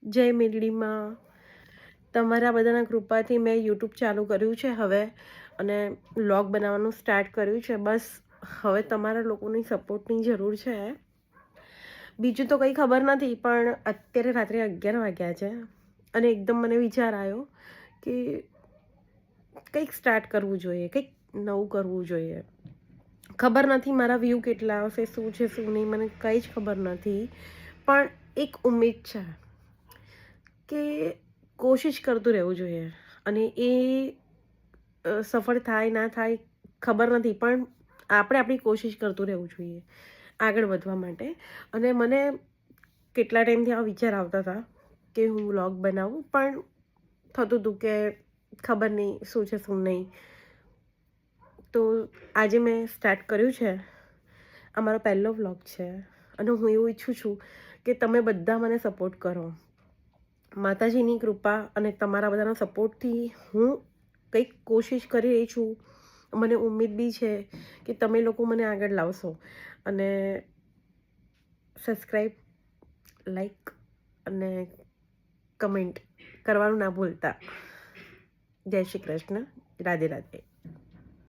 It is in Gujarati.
જય મેલડીમાં. તમારા બધાના કૃપાથી મેં યુટ્યુબ ચાલુ કર્યું છે હવે, અને વ્લોગ બનાવવાનું સ્ટાર્ટ કર્યું છે. બસ હવે તમારા લોકોની સપોર્ટની જરૂર છે. બીજું તો કંઈ ખબર નથી, પણ અત્યારે રાત્રે 11 વાગ્યા છે અને એકદમ મને વિચાર આવ્યો કે કંઈક સ્ટાર્ટ કરવું જોઈએ, કંઈક નવું કરવું જોઈએ. ખબર નથી મારા વ્યૂ કેટલા આવશે, શું છે શું નહીં, મને કંઈ જ ખબર નથી. પણ એક ઉમ્મીદ છે કે કોશિશ કરતું રહેવું જોઈએ. અને એ સફળ થાય ના થાય ખબર નથી, પણ આપણે આપણી કોશિશ કરતું રહેવું જોઈએ આગળ વધવા માટે. અને મને કેટલા ટાઈમથી આ વિચાર આવતા હતા કે હું વ્લોગ બનાવું, પણ થતું હતું કે ખબર નહીં શું છે શું નહીં. તો આજે મેં સ્ટાર્ટ કર્યું છે. આ મારો પહેલો વ્લોગ છે અને હું એવું ઈચ્છું છું કે તમે બધા મને સપોર્ટ કરો. માતાજીની કૃપા અને તમારા બધાના સપોર્ટથી હું કંઈક કોશિશ કરી રહી છું. મને ઉમ્મીદ બી છે કે તમે લોકો મને આગળ લાવશો. અને સબસ્ક્રાઈબ, લાઈક અને કમેન્ટ કરવાનું ના ભૂલતા. જય શ્રી કૃષ્ણ. રાધે રાધે.